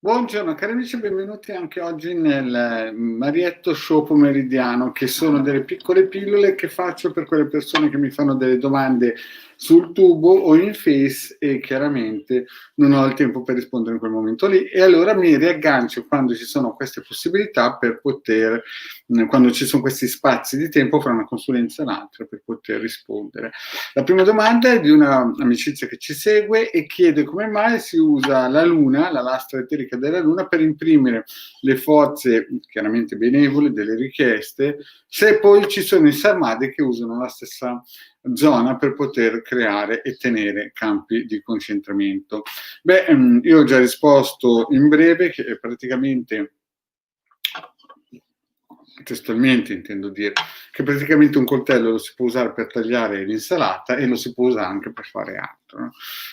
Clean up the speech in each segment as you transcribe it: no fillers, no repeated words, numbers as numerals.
Buongiorno cari amici, benvenuti anche oggi nel Marietto Show pomeridiano, che sono delle piccole pillole che faccio per quelle persone che mi fanno delle domande sul tubo o in Face e chiaramente non ho il tempo per rispondere in quel momento lì, e allora mi riaggancio quando ci sono queste possibilità per poter, quando ci sono questi spazi di tempo fra una consulenza e l'altra, per poter rispondere. La prima domanda è di un'amicizia che ci segue e chiede come mai si usa la luna, la lastra eterica della luna, per imprimere le forze chiaramente benevole delle richieste, se poi ci sono i sarmadi che usano la stessa zona per poter creare e tenere campi di concentramento. Io ho già risposto in breve che praticamente, testualmente intendo dire, che praticamente un coltello lo si può usare per tagliare l'insalata e lo si può usare anche per fare altro, no?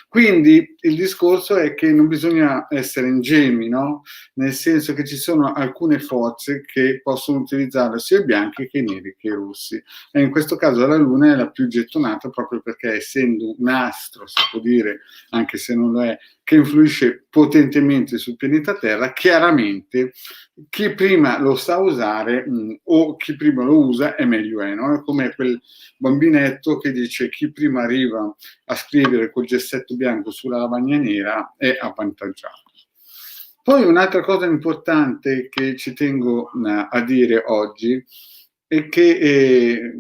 Quindi il discorso è che non bisogna essere ingenui, no? Nel senso che ci sono alcune forze che possono utilizzare sia i bianchi che i neri che i rossi, e in questo caso la luna è la più gettonata proprio perché, essendo un astro, si può dire, anche se non lo è, che influisce potentemente sul pianeta Terra, chiaramente chi prima lo sa usare o chi prima lo usa è meglio è, no? È come quel bambinetto che dice chi prima arriva a scrivere col gessetto bianco sulla lavagna nera è avvantaggiato. Poi un'altra cosa importante che ci tengo a dire oggi è che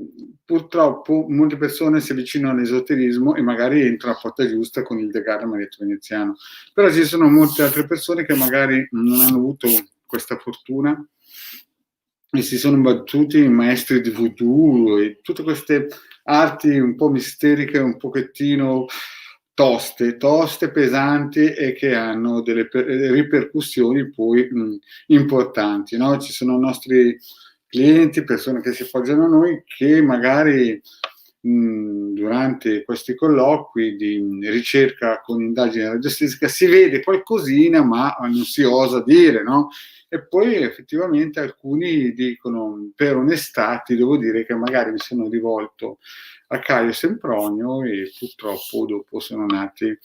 purtroppo molte persone si avvicinano all'esoterismo e magari entrano a porta giusta con il Degarra Marietto Veneziano, però ci sono molte altre persone che magari non hanno avuto questa fortuna e si sono battuti in maestri di voodoo e tutte queste arti un po' misteriche, un pochettino toste, pesanti e che hanno delle ripercussioni poi importanti, no? Ci sono nostri clienti, persone che si appoggiano a noi, che magari durante questi colloqui di ricerca con indagine radiostatistica si vede qualcosina ma non si osa dire, no? E poi effettivamente alcuni dicono, per onestà ti devo dire che magari mi sono rivolto a Caio Sempronio e purtroppo dopo sono nati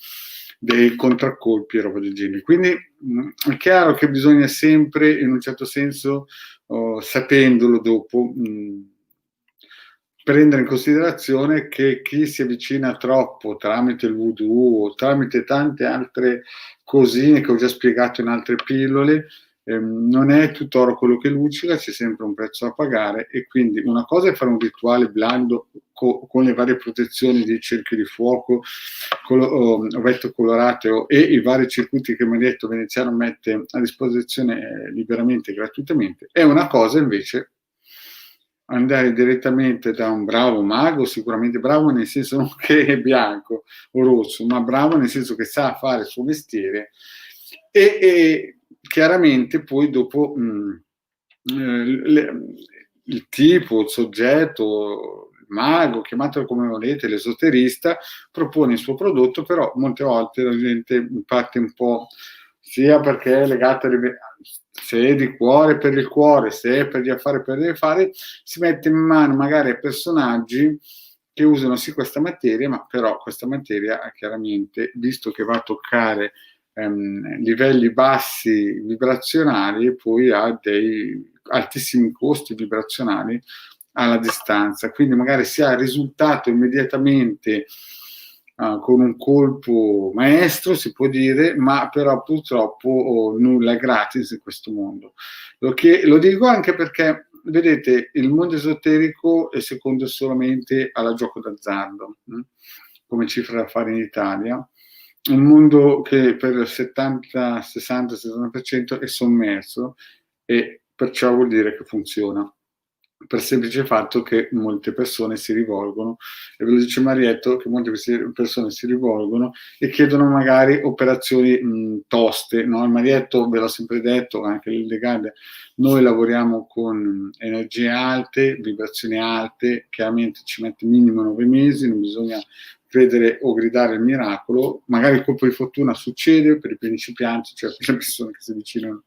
dei contraccolpi e roba del genere. Quindi è chiaro che bisogna sempre, in un certo senso, sapendolo dopo, prendere in considerazione che chi si avvicina troppo tramite il voodoo o tramite tante altre cosine che ho già spiegato in altre pillole, non è tutt'oro quello che luccica, c'è sempre un prezzo da pagare, e quindi una cosa è fare un rituale blando con le varie protezioni dei cerchi di fuoco, ovetto colorato e i vari circuiti che Marietto Veneziano mette a disposizione liberamente e gratuitamente. È una cosa invece andare direttamente da un bravo mago, sicuramente bravo nel senso non che è bianco o rosso, ma bravo nel senso che sa fare il suo mestiere, e chiaramente poi dopo il tipo, il soggetto, il mago, chiamatelo come volete, l'esoterista, propone il suo prodotto, però molte volte la gente parte un po', sia perché è legata se è di cuore per il cuore, se è per gli affari per gli affari, si mette in mano magari a personaggi che usano sì questa materia, ma però questa materia chiaramente, visto che va a toccare livelli bassi vibrazionali, poi ha dei altissimi costi vibrazionali alla distanza, quindi magari si ha il risultato immediatamente con un colpo maestro, si può dire, ma però purtroppo nulla è gratis in questo mondo. Lo dico anche perché, vedete, il mondo esoterico è secondo solamente alla gioco d'azzardo, come cifra da fare in Italia, un mondo che per il 70, 60, 70% è sommerso, e perciò vuol dire che funziona, per il semplice fatto che molte persone si rivolgono, e ve lo dice Marietto, che molte persone si rivolgono e chiedono magari operazioni toste, no? Il Marietto, ve l'ho sempre detto, anche l'Ildegard, noi lavoriamo con energie alte, vibrazioni alte, chiaramente ci mette minimo 9 mesi, non bisogna credere o gridare il miracolo, magari il colpo di fortuna succede per i principianti, cioè per le persone che si avvicinano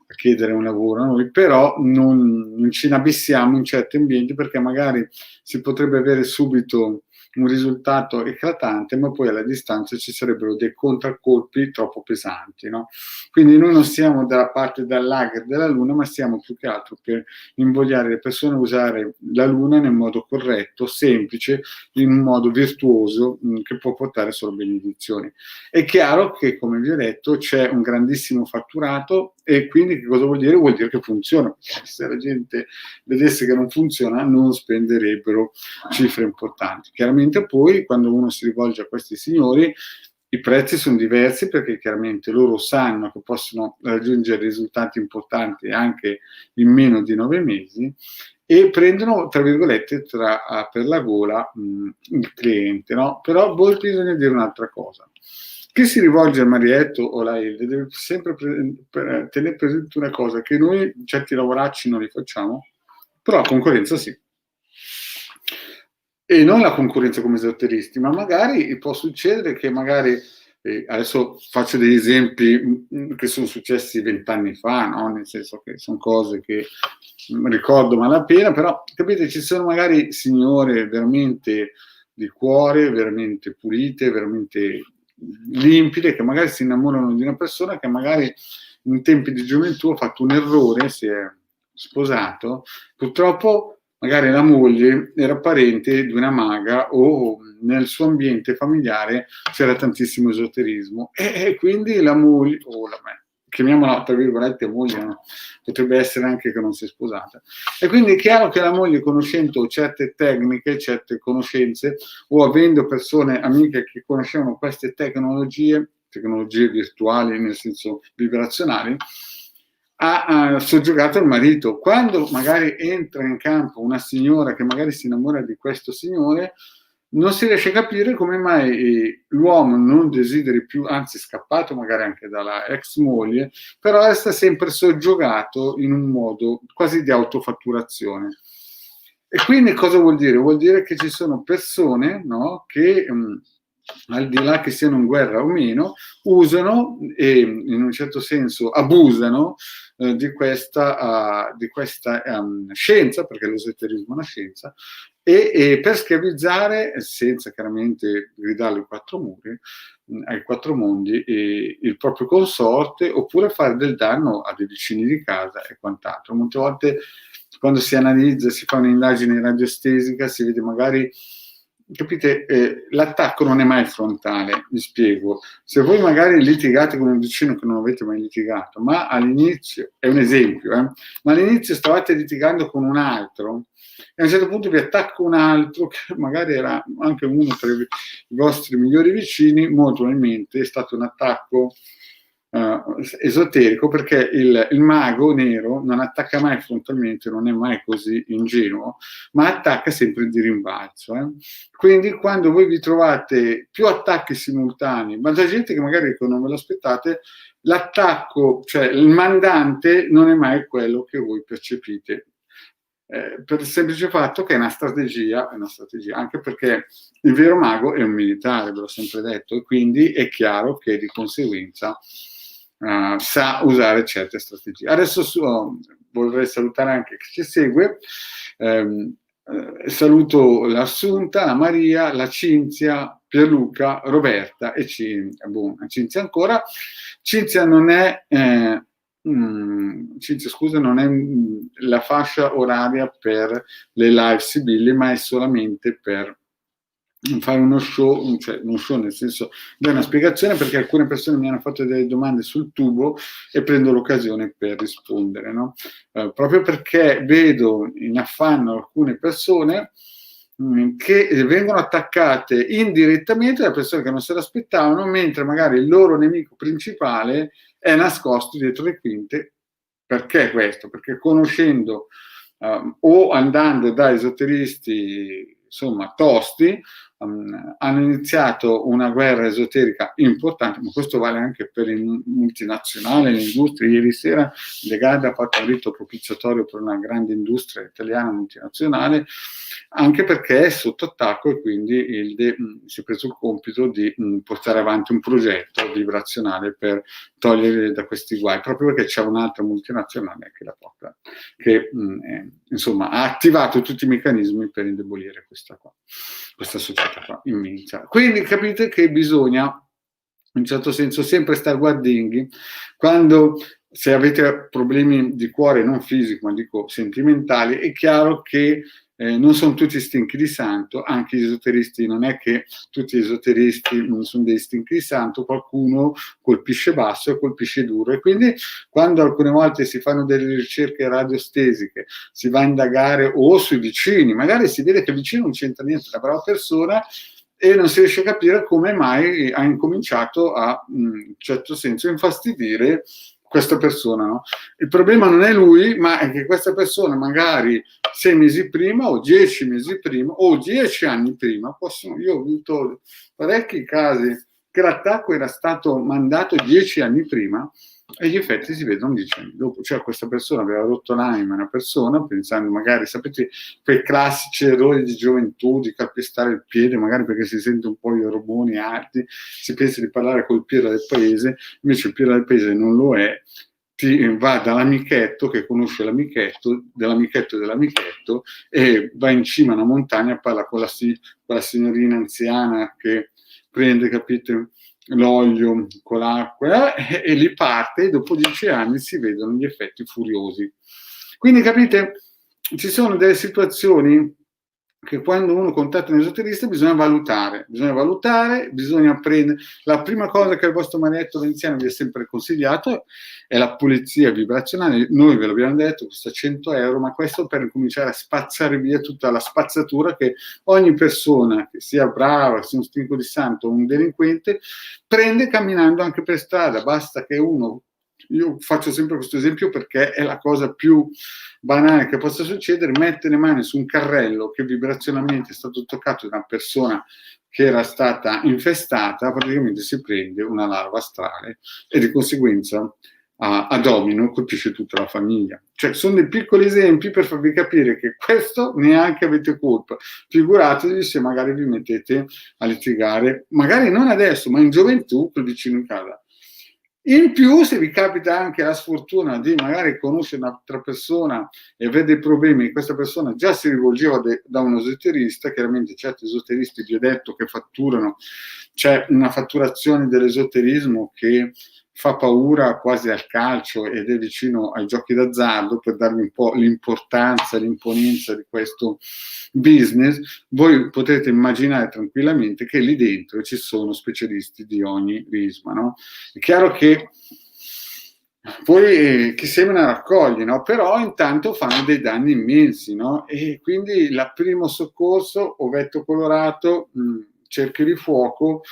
a chiedere un lavoro a noi, però non ci inabissiamo in certi ambienti, perché magari si potrebbe avere subito un risultato eclatante, ma poi alla distanza ci sarebbero dei contraccolpi troppo pesanti, no? Quindi noi non siamo dalla parte del lager della Luna, ma siamo più che altro per invogliare le persone a usare la Luna nel modo corretto, semplice, in un modo virtuoso, che può portare solo benedizioni. È chiaro che, come vi ho detto, c'è un grandissimo fatturato, e quindi che cosa vuol dire? Vuol dire che funziona. Se la gente vedesse che non funziona, non spenderebbero cifre importanti. Chiaramente poi, quando uno si rivolge a questi signori, i prezzi sono diversi, perché chiaramente loro sanno che possono raggiungere risultati importanti anche in meno di 9 mesi, e prendono, tra virgolette, per la gola il cliente, no? Però voi bisogna dire un'altra cosa. Chi si rivolge a Marietto o la Elde deve sempre tenere presente una cosa, che noi certi lavoracci non li facciamo, però la concorrenza sì. E non la concorrenza come esoteristi, ma magari può succedere che magari, adesso faccio degli esempi che sono successi 20 anni fa, no? Nel senso che sono cose che ricordo malapena, però capite, ci sono magari signore veramente di cuore, veramente pulite, veramente limpide, che magari si innamorano di una persona che magari in tempi di gioventù ha fatto un errore, si è sposato, purtroppo magari la moglie era parente di una maga, o nel suo ambiente familiare c'era tantissimo esoterismo, e quindi la moglie, o chiamiamola tra virgolette moglie, no? Potrebbe essere anche che non si è sposata, e quindi è chiaro che la moglie, conoscendo certe tecniche, certe conoscenze, o avendo persone amiche che conoscevano queste tecnologie virtuali, nel senso vibrazionali, ha soggiogato il marito. Quando magari entra in campo una signora che magari si innamora di questo signore, non si riesce a capire come mai l'uomo non desideri più, anzi scappato magari anche dalla ex moglie, però resta sempre soggiogato in un modo quasi di autofatturazione. E quindi cosa vuol dire? Vuol dire che ci sono persone, no, che al di là che siano in guerra o meno, usano e in un certo senso abusano di questa scienza, perché l'esoterismo è una scienza, e per schiavizzare, senza chiaramente gridarlo ai quattro muri, ai quattro mondi, il proprio consorte, oppure fare del danno a dei vicini di casa e quant'altro. Molte volte, quando si analizza, si fa un'indagine radiostesica, si vede magari, capite, l'attacco non è mai frontale. Vi spiego: se voi magari litigate con un vicino che non avete mai litigato, ma all'inizio, è un esempio, ma all'inizio stavate litigando con un altro, e a un certo punto vi attacca un altro che magari era anche uno tra i vostri migliori vicini, molto probabilmente è stato un attacco esoterico, perché il mago nero non attacca mai frontalmente, non è mai così ingenuo, ma attacca sempre di rimbalzo. Quindi quando voi vi trovate più attacchi simultanei, ma da gente che magari non ve lo aspettate, l'attacco, cioè il mandante, non è mai quello che voi percepite. Per il semplice fatto che è una strategia, anche perché il vero mago è un militare, ve l'ho sempre detto, e quindi è chiaro che di conseguenza sa usare certe strategie. Adesso vorrei salutare anche chi ci segue. Saluto l'Assunta, la Maria, la Cinzia, Pierluca, Roberta e Cinzia ancora. Cinzia non è Cinzia, scusa, non è la fascia oraria per le live sibille, ma è solamente per fare uno show, cioè uno show nel senso, dare una spiegazione, perché alcune persone mi hanno fatto delle domande sul tubo e prendo l'occasione per rispondere, no? Proprio perché vedo in affanno alcune persone che vengono attaccate indirettamente da persone che non se l'aspettavano, mentre magari il loro nemico principale è nascosto dietro le quinte. Perché questo? Perché conoscendo o andando da esoteristi, insomma, tosti, hanno iniziato una guerra esoterica importante, ma questo vale anche per il multinazionale, l'industria. Ieri sera Legarda ha fatto un rito propiziatorio per una grande industria italiana multinazionale, anche perché è sotto attacco, e quindi si è preso il compito di portare avanti un progetto vibrazionale per togliere da questi guai, proprio perché c'è un'altra multinazionale che la porta, che insomma ha attivato tutti i meccanismi per indebolire questa società. pratica immensa. Quindi capite che bisogna, in un certo senso, sempre stare guardinghi quando, se avete problemi di cuore, non fisico, ma dico sentimentali, è chiaro che non sono tutti stinchi di santo, anche gli esoteristi, non è che tutti gli esoteristi non sono dei stinchi di santo, qualcuno colpisce basso e colpisce duro, e quindi quando alcune volte si fanno delle ricerche radiostesiche, si va a indagare o sui vicini, magari si vede che il vicino non c'entra niente, la brava persona, e non si riesce a capire come mai ha incominciato a, in un certo senso, infastidire questa persona, no? Il problema non è lui, ma è che questa persona magari 6 mesi prima o 10 mesi prima o 10 anni prima, io ho avuto parecchi casi che l'attacco era stato mandato 10 anni prima e gli effetti si vedono 10 anni dopo. Cioè questa persona aveva rotto l'anima a una persona pensando magari, sapete, quei classici errori di gioventù, di calpestare il piede, magari perché si sente un po' gli ormoni alti, si pensa di parlare col pirla del paese, invece il pirla del paese non lo è, ti va dall'amichetto che conosce l'amichetto dell'amichetto e va in cima a una montagna, parla con la signorina anziana che prende, capite, l'olio con l'acqua e lì parte, e dopo 10 anni si vedono gli effetti furiosi. Quindi capite, ci sono delle situazioni che quando uno contatta un esoterista bisogna valutare, bisogna prendere. La prima cosa che il vostro maledetto veneziano vi ha sempre consigliato è la pulizia vibrazionale. Noi ve l'abbiamo detto, costa 100 euro, ma questo per cominciare a spazzare via tutta la spazzatura che ogni persona, che sia brava, sia un stinco di santo o un delinquente, prende camminando anche per strada. Basta che uno, io faccio sempre questo esempio perché è la cosa più banale che possa succedere, mette le mani su un carrello che vibrazionalmente è stato toccato da una persona che era stata infestata, praticamente si prende una larva astrale e di conseguenza a domino colpisce tutta la famiglia. Cioè sono dei piccoli esempi per farvi capire che questo neanche avete colpa. Figuratevi se magari vi mettete a litigare, magari non adesso, ma in gioventù col vicino in casa. In più, se vi capita anche la sfortuna di magari conoscere un'altra persona e avere dei problemi, questa persona già si rivolgeva da un esoterista, chiaramente certi esoteristi vi ho detto che fatturano, c'è una fatturazione dell'esoterismo che fa paura quasi al calcio ed è vicino ai giochi d'azzardo, per darvi un po' l'importanza, l'imponenza di questo business. Voi potete immaginare tranquillamente che lì dentro ci sono specialisti di ogni risma, no? È chiaro che poi chi semina raccoglie, no? Però intanto fanno dei danni immensi, no? E quindi il primo soccorso, ovetto colorato, cerchio di fuoco.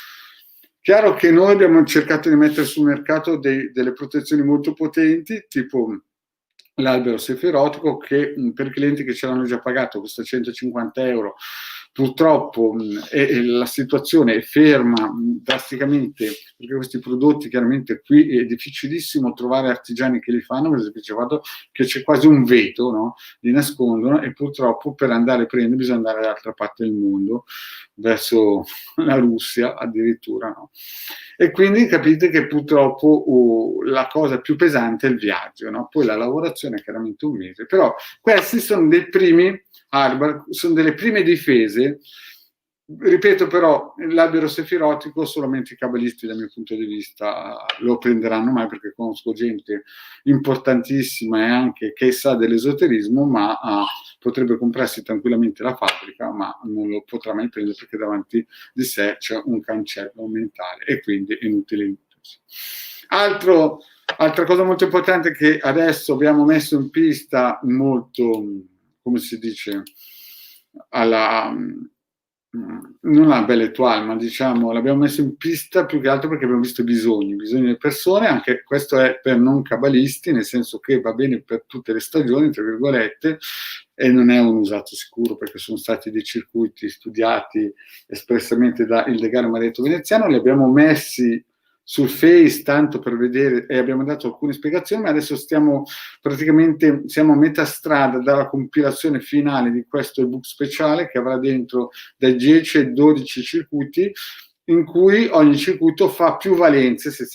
Chiaro che noi abbiamo cercato di mettere sul mercato delle protezioni molto potenti, tipo l'albero sefirotico, che per clienti che ce l'hanno già pagato costa 150 euro. Purtroppo la situazione è ferma drasticamente, perché questi prodotti chiaramente qui è difficilissimo trovare artigiani che li fanno, per esempio che c'è quasi un veto, no? Li nascondono, e purtroppo per andare a prendere bisogna andare dall'altra parte del mondo, verso la Russia addirittura, no? E quindi capite che purtroppo la cosa più pesante è il viaggio, no? Poi la lavorazione è chiaramente un mese, però questi sono dei primi sono delle prime difese. Ripeto, però l'albero sefirotico solamente i cabalisti dal mio punto di vista lo prenderanno mai, perché conosco gente importantissima e anche che sa dell'esoterismo, ma potrebbe comprarsi tranquillamente la fabbrica, ma non lo potrà mai prendere perché davanti di sé c'è un cancello mentale e quindi è inutile. Altra cosa molto importante che adesso abbiamo messo in pista molto, come si dice, non alla belle étoile, ma diciamo l'abbiamo messo in pista più che altro perché abbiamo visto i bisogni delle persone. Anche questo è per non cabalisti, nel senso che va bene per tutte le stagioni, tra virgolette, e non è un usato sicuro, perché sono stati dei circuiti studiati espressamente da Ildegard Maletto Veneziano. Li abbiamo messi sul Face tanto per vedere, e abbiamo dato alcune spiegazioni, ma adesso siamo a metà strada dalla compilazione finale di questo ebook speciale, che avrà dentro dai 10 ai 12 circuiti, in cui ogni circuito fa più valenze, se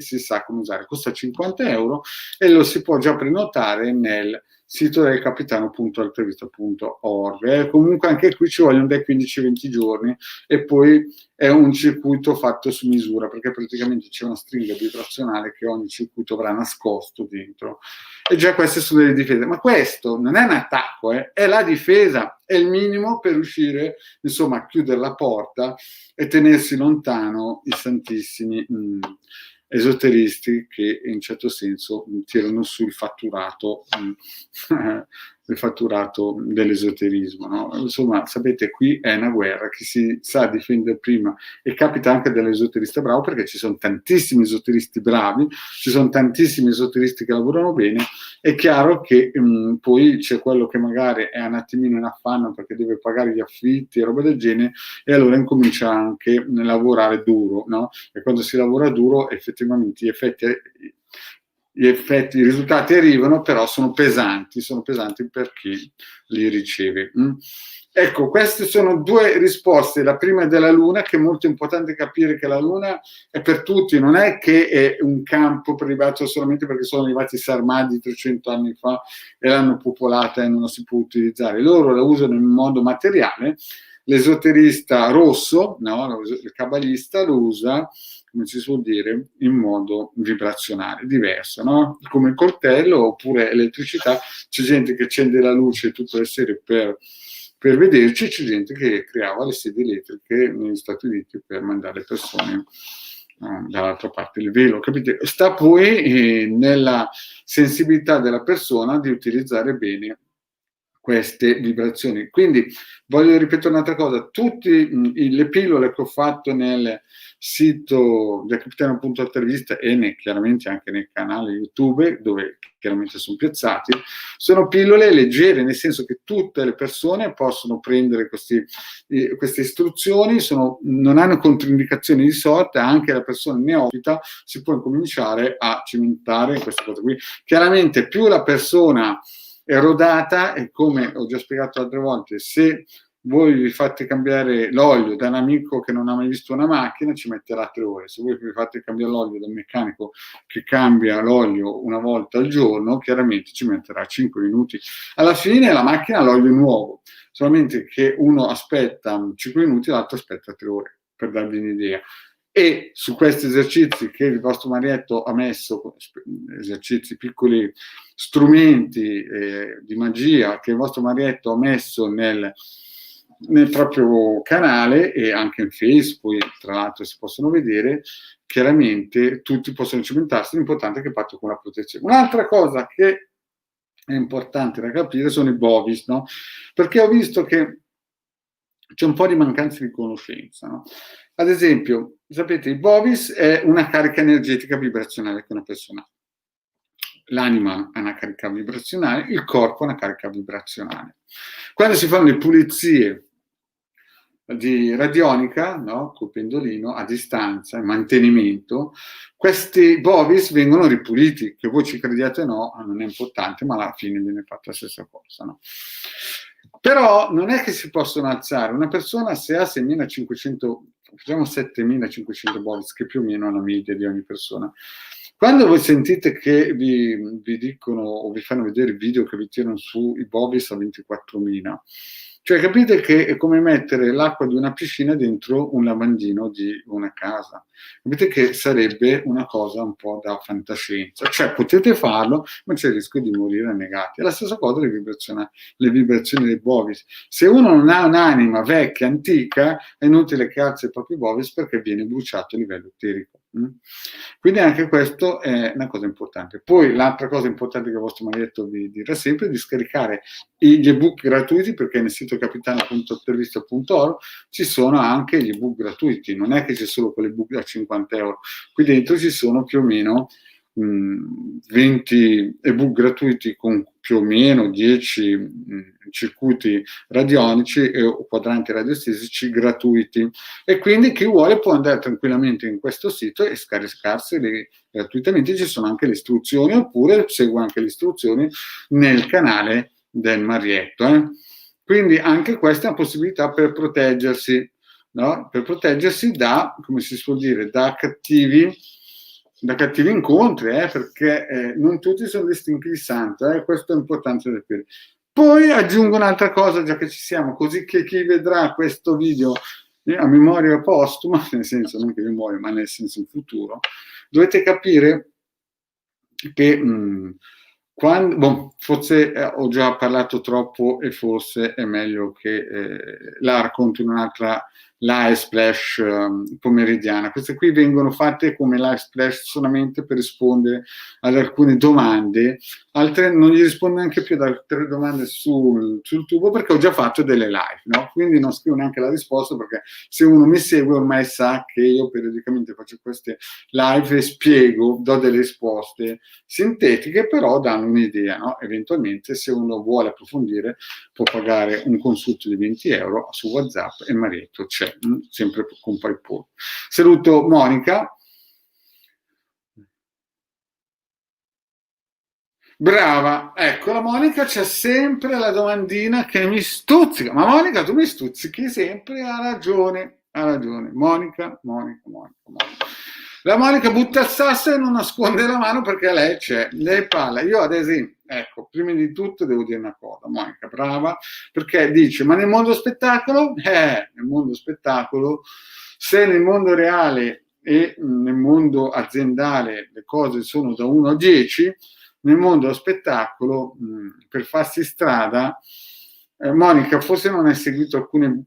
si sa come usare. Costa 50 euro e lo si può già prenotare nel sito del capitano.altavista.org. Comunque anche qui ci vogliono dai 15-20 giorni e poi è un circuito fatto su misura, perché praticamente c'è una stringa vibrazionale che ogni circuito avrà nascosto dentro. E già queste sono delle difese. Ma questo non è un attacco, è la difesa, è il minimo per riuscire, insomma, a chiudere la porta e tenersi lontano i santissimi esoteristi che in certo senso tirano sul fatturato, il fatturato dell'esoterismo, no? Insomma, sapete, qui è una guerra, chi si sa difendere prima, e capita anche dell'esoterista bravo, perché ci sono tantissimi esoteristi bravi, ci sono tantissimi esoteristi che lavorano bene. È chiaro che poi c'è quello che magari è un attimino in affanno perché deve pagare gli affitti e roba del genere, e allora incomincia anche a lavorare duro, no? E quando si lavora duro effettivamente i risultati arrivano, però sono pesanti per chi li riceve. Ecco, queste sono due risposte. La prima è della Luna, che è molto importante capire che la Luna è per tutti, non è che è un campo privato solamente perché sono arrivati i Sarmadi 300 anni fa e l'hanno popolata e non la si può utilizzare. Loro la usano in modo materiale. L'esoterista rosso, no? Il cabalista, lo usa, come si suol dire, in modo vibrazionale, diverso, no? Come il coltello oppure elettricità. C'è gente che accende la luce tutte le sere per vederci, c'è gente che creava le sedi elettriche negli Stati Uniti per mandare le persone dall'altra parte del velo, capite? Sta poi nella sensibilità della persona di utilizzare bene queste vibrazioni. Quindi voglio ripetere un'altra cosa: tutte le pillole che ho fatto nel sito del capitano.intervista e chiaramente anche nel canale YouTube, dove chiaramente sono piazzati, sono pillole leggere, nel senso che tutte le persone possono prendere queste istruzioni, non hanno controindicazioni di sorta, anche la persona neofita si può incominciare a cimentare queste cose qui. Chiaramente più la persona è rodata, e come ho già spiegato altre volte, se voi vi fate cambiare l'olio da un amico che non ha mai visto una macchina, ci metterà 3 ore. Se voi vi fate cambiare l'olio da un meccanico che cambia l'olio una volta al giorno, chiaramente ci metterà 5 minuti. Alla fine la macchina ha l'olio nuovo, solamente che uno aspetta 5 minuti e l'altro aspetta 3 ore, per darvi un'idea. E su questi esercizi che il vostro marietto ha messo, esercizi, piccoli strumenti di magia che il vostro marietto ha messo nel proprio canale e anche in Facebook, tra l'altro si possono vedere, chiaramente tutti possono cimentarsi, l'importante è che parto con la protezione. Un'altra cosa che è importante da capire sono i bovis, no? Perché ho visto che c'è un po' di mancanza di conoscenza, no? Ad esempio, sapete, il bovis è una carica energetica vibrazionale che una persona ha. L'anima ha una carica vibrazionale, il corpo ha una carica vibrazionale. Quando si fanno le pulizie di radionica, no, col pendolino a distanza, in mantenimento, questi bovis vengono ripuliti, che voi ci crediate o no, non è importante, ma alla fine viene fatta la stessa cosa, no? Però non è che si possono alzare. Una persona, se ha 6.500, facciamo 7.500 bovis, che più o meno è una media di ogni persona. Quando voi sentite che vi dicono o vi fanno vedere video che vi tirano su i bovis a 24.000, cioè capite che è come mettere l'acqua di una piscina dentro un lavandino di una casa. Capite che sarebbe una cosa un po' da fantascienza. Cioè potete farlo, ma c'è il rischio di morire annegati. È la stessa cosa le vibrazioni dei bovis. Se uno non ha un'anima vecchia, antica, è inutile che alzi i propri bovis perché viene bruciato a livello eterico. Quindi anche questo è una cosa importante. Poi l'altra cosa importante che il vostro marietto vi dirà sempre è di scaricare gli ebook gratuiti, perché nel sito capitano.intervista.org ci sono anche gli ebook gratuiti, non è che c'è solo quell'ebook da 50 euro, qui dentro ci sono più o meno 20 ebook gratuiti con più o meno 10 circuiti radionici o quadranti radiostesici gratuiti, e quindi chi vuole può andare tranquillamente in questo sito e scaricarseli gratuitamente. Ci sono anche le istruzioni, oppure segue anche le istruzioni nel canale del marietto. Quindi anche questa è una possibilità per proteggersi, no? Per proteggersi da, come si suol dire, da cattivi da cattivi incontri, perché non tutti sono distinti di santo, questo è importante sapere. Poi aggiungo un'altra cosa, già che ci siamo, così che chi vedrà questo video a memoria postuma, nel senso non che memoria, ma nel senso in futuro, dovete capire che quando, forse ho già parlato troppo e forse è meglio che la racconto in un'altra live splash pomeridiana. Queste qui vengono fatte come live splash solamente per rispondere ad alcune domande, altre non gli rispondo neanche più ad altre domande sul tubo perché ho già fatto delle live, no? Quindi non scrivo neanche la risposta perché se uno mi segue ormai sa che io periodicamente faccio queste live e spiego, do delle risposte sintetiche, però danno un'idea, no? Eventualmente se uno vuole approfondire può pagare un consulto di 20 euro su WhatsApp e Marietto c'è, sempre con PayPal. Saluto Monica. Brava, ecco, la Monica c'è sempre la domandina che mi stuzzica. Ma Monica, tu mi stuzzichi sempre, ha ragione, ha ragione. Monica. La Monica butta il sasso e non nasconde la mano perché lei c'è, lei parla. Io ad esempio, ecco, prima di tutto devo dire una cosa, Monica, brava, perché dice, ma nel mondo spettacolo? Nel mondo spettacolo, se nel mondo reale e nel mondo aziendale le cose sono da 1 a 10, nel mondo dello spettacolo, per farsi strada, Monica, forse non hai seguito alcune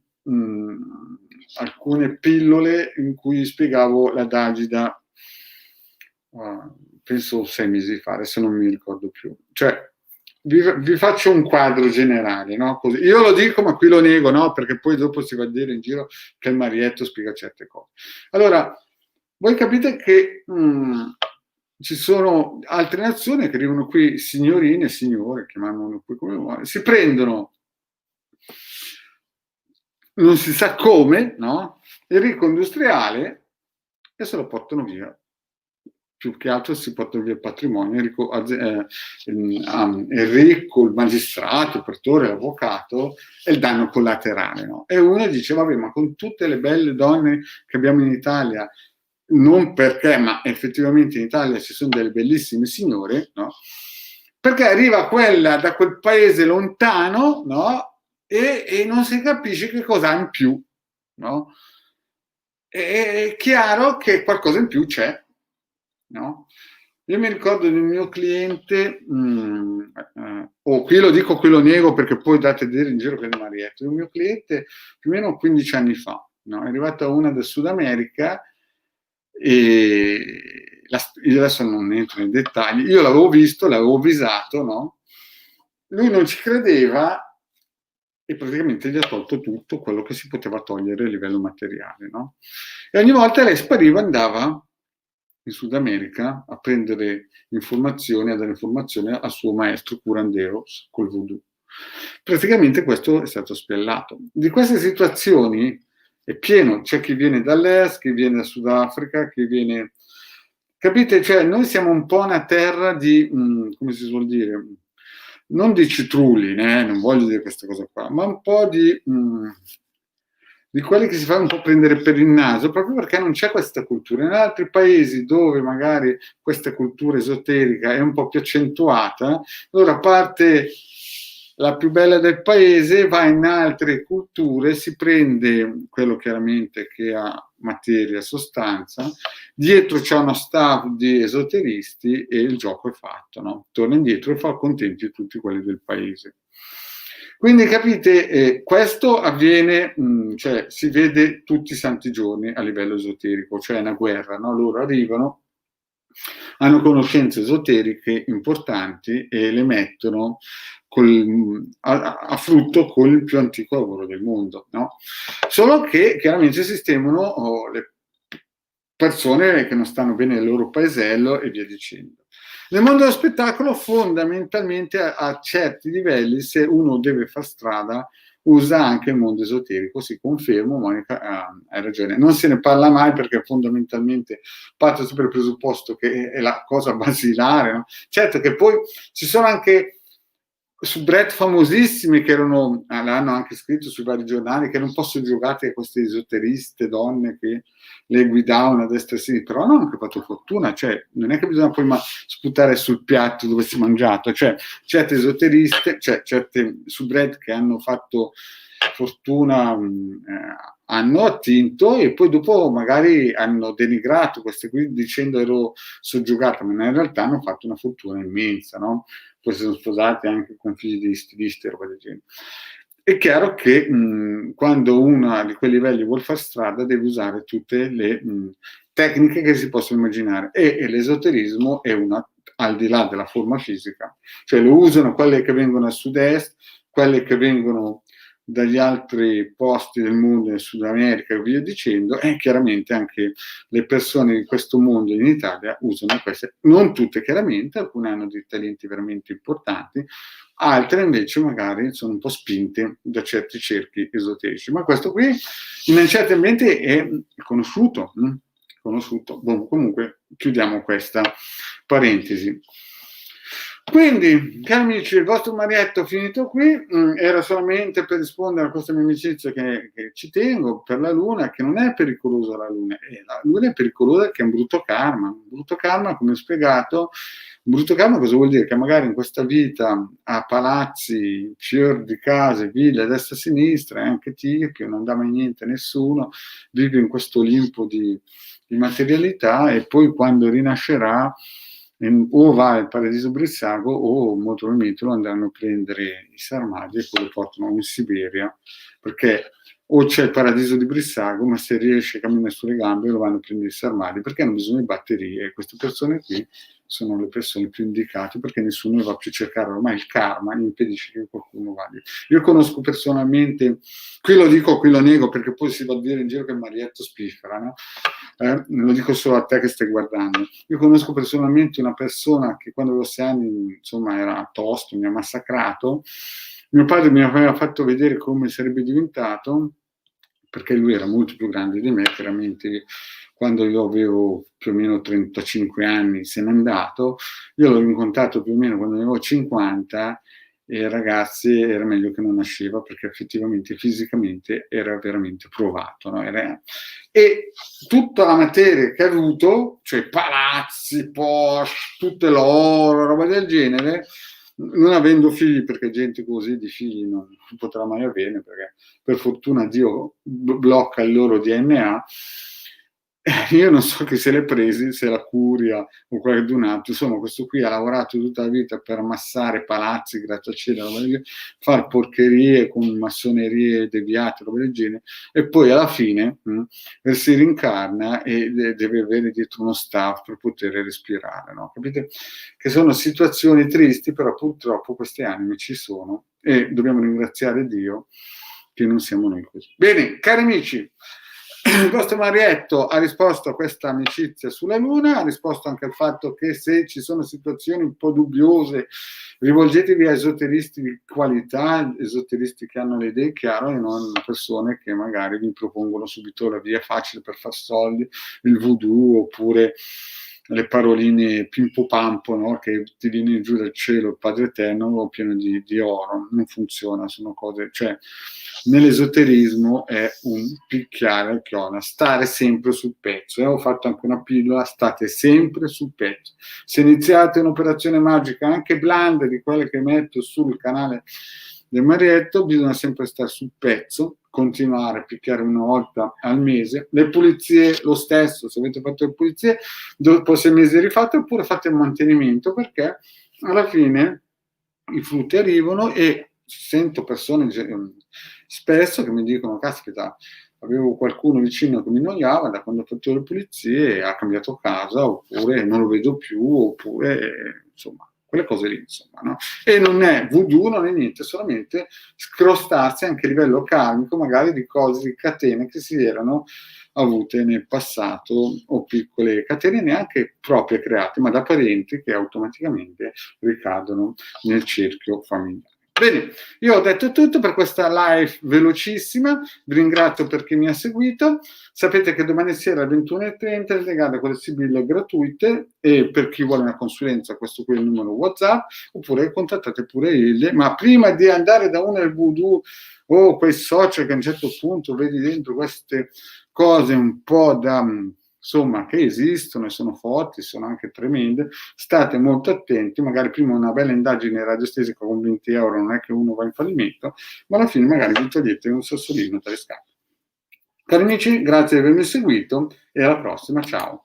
pillole in cui spiegavo l'adagio da, penso 6 mesi fa, adesso non mi ricordo più. Cioè, vi faccio un quadro generale, no? Così. Io lo dico, ma qui lo nego, no? Perché poi dopo si va a dire in giro che il Marietto spiega certe cose. Allora, voi capite che ci sono altre nazioni che arrivano qui, signorine e signore, chiamano qui come vuole, si prendono, non si sa come, no? Il ricco industriale e se lo portano via. Più che altro si portano via il patrimonio, il ricco, il magistrato, il pretore, l'avvocato e il danno collaterale, no? E uno dice, vabbè, ma con tutte le belle donne che abbiamo in Italia, non perché, ma effettivamente in Italia ci sono delle bellissime signore, no? Perché arriva quella da quel paese lontano, no? E non si capisce che cosa ha in più, no? È chiaro che qualcosa in più c'è, no? Io mi ricordo di un mio cliente, qui lo dico, qui lo nego perché poi date a dire in giro che è Marietto, un mio cliente più o meno 15 anni fa, no? È arrivata una del Sud America e io adesso non entro nei dettagli, io l'avevo visto, l'avevo visato, no? Lui non ci credeva e praticamente gli ha tolto tutto quello che si poteva togliere a livello materiale, no? E ogni volta lei spariva, andava in Sud America a prendere informazioni, a dare informazioni al suo maestro curandero col voodoo. Praticamente questo è stato spiellato. Di queste situazioni è pieno, c'è chi viene dall'est, chi viene dal Sudafrica, chi viene... Capite? Cioè noi siamo un po' una terra di, come si suol dire, non di citrulli, non voglio dire questa cosa qua, ma un po' di quelli che si fanno un po' prendere per il naso, proprio perché non c'è questa cultura. In altri paesi dove magari questa cultura esoterica è un po' più accentuata, allora parte la più bella del paese, va in altre culture, si prende quello chiaramente che ha materia, sostanza, dietro c'è uno staff di esoteristi e il gioco è fatto, no? Torna indietro e fa contenti tutti quelli del paese. Quindi capite, questo avviene, cioè si vede tutti i santi giorni a livello esoterico, cioè è una guerra, no? Loro arrivano, hanno conoscenze esoteriche importanti e le mettono a frutto con il più antico lavoro del mondo, no? Solo che chiaramente sistemano le persone che non stanno bene nel loro paesello e via dicendo. Nel mondo dello spettacolo fondamentalmente a certi livelli, se uno deve far strada, usa anche il mondo esoterico, si conferma, Monica hai ragione. Non se ne parla mai perché fondamentalmente parte sempre il presupposto che è la cosa basilare, no? Certo che poi ci sono anche soubrette famosissimi che erano, l'hanno anche scritto sui vari giornali, che non possono giocare a queste esoteriste donne che le guidavano a destra e a sinistra, però hanno anche fatto fortuna, cioè non è che bisogna poi sputare sul piatto dove si è mangiato, cioè certe esoteriste, cioè certe soubrette che hanno fatto fortuna hanno attinto e poi dopo magari hanno denigrato queste qui dicendo ero soggiogata, ma in realtà hanno fatto una fortuna immensa, no? Poi si sono sposati anche con figli di stilisti e roba del genere. È chiaro che quando uno di quei livelli vuole fare strada deve usare tutte le tecniche che si possono immaginare e l'esoterismo è una, al di là della forma fisica, cioè lo usano quelle che vengono a sud-est, quelle che vengono dagli altri posti del mondo, in Sud America e via dicendo, e chiaramente anche le persone di questo mondo in Italia usano queste, non tutte chiaramente, alcune hanno dei talenti veramente importanti, altre invece magari sono un po' spinte da certi cerchi esoterici, ma questo qui in un certo ambiente è conosciuto. Boh, comunque chiudiamo questa parentesi. Quindi, cari amici, il vostro Marietto finito qui, era solamente per rispondere a questa mia amicizia che ci tengo per la Luna, che non è pericolosa la Luna è pericolosa che è un brutto karma, come ho spiegato. Un brutto karma cosa vuol dire? Che magari in questa vita ha palazzi, fior di case, ville a destra e a sinistra, e anche te, che non dà mai niente a nessuno, vive in questo Olimpo di materialità e poi quando rinascerà o va al paradiso Brissago o molto probabilmente lo andranno a prendere i sarmati e poi lo portano in Siberia, perché o c'è il paradiso di Brissago, ma se riesce a camminare sulle gambe lo vanno a prendere i sarmati, perché hanno bisogno di batterie. Queste persone qui sono le persone più indicate, perché nessuno va più a cercare, ormai il karma impedisce che qualcuno vada. Io conosco personalmente, qui lo dico, qui lo nego, perché poi si va a dire in giro che Marietto spiffera, no? Lo dico solo a te che stai guardando. Io conosco personalmente una persona che quando avevo 6 anni, insomma, era tosto, mi ha massacrato. Mio padre mi aveva fatto vedere come sarebbe diventato, perché lui era molto più grande di me, chiaramente quando io avevo più o meno 35 anni se n'è andato, io l'ho incontrato più o meno quando avevo 50 e ragazzi era meglio che non nasceva perché effettivamente fisicamente era veramente provato, no? E tutta la materia che ha avuto, cioè palazzi, Porsche, tutte l'oro, roba del genere, non avendo figli, perché gente così di figli non potrà mai avere, perché per fortuna Dio blocca il loro DNA. Io non so chi se l'è presi, se la Curia o qualcun altro, insomma questo qui ha lavorato tutta la vita per ammassare palazzi, grattacieli, fare porcherie con massonerie deviate, roba del genere, e poi alla fine si rincarna e deve avere dietro uno staff per poter respirare, no? Capite? Che sono situazioni tristi, però purtroppo queste anime ci sono e dobbiamo ringraziare Dio che non siamo noi così. Bene, cari amici, il vostro Marietto ha risposto a questa amicizia sulla Luna, ha risposto anche al fatto che se ci sono situazioni un po' dubbiose, rivolgetevi a esoteristi di qualità, esoteristi che hanno le idee chiare e non persone che magari vi propongono subito la via facile per far soldi, il voodoo oppure le paroline pimpo pampo, no? Che ti viene giù dal cielo il Padre Eterno pieno di oro. Non funziona, sono cose, cioè nell'esoterismo è un picchiare al chiodo, stare sempre sul pezzo. Ho fatto anche una pillola, state sempre sul pezzo. Se iniziate un'operazione magica, anche blanda, di quelle che metto sul canale del Marietto, bisogna sempre stare sul pezzo, continuare a picchiare una volta al mese. Le pulizie lo stesso, se avete fatto le pulizie dopo 6 mesi rifate, oppure fate il mantenimento, perché alla fine i frutti arrivano. E sento persone spesso che mi dicono caspita, avevo qualcuno vicino che mi annoiava, da quando ho fatto le pulizie ha cambiato casa, oppure non lo vedo più, oppure insomma quelle cose lì, insomma, no? E non è voodoo, non è niente, solamente scrostarsi anche a livello karmico, magari di cose, di catene che si erano avute nel passato, o piccole catene neanche proprie create, ma da parenti che automaticamente ricadono nel cerchio familiare. Bene, io ho detto tutto per questa live velocissima, vi ringrazio per chi mi ha seguito, sapete che domani sera alle 21:30 le gare con le sibille gratuite e per chi vuole una consulenza questo qui è il numero WhatsApp, oppure contattate pure Elie, ma prima di andare da uno del voodoo o quei social che a un certo punto vedi dentro queste cose un po' da insomma che esistono e sono forti, sono anche tremende, state molto attenti, magari prima una bella indagine radiostesica con 20 euro non è che uno va in fallimento, ma alla fine magari vi togliete un sassolino dalle scatole. Cari amici, grazie di avermi seguito e alla prossima, ciao.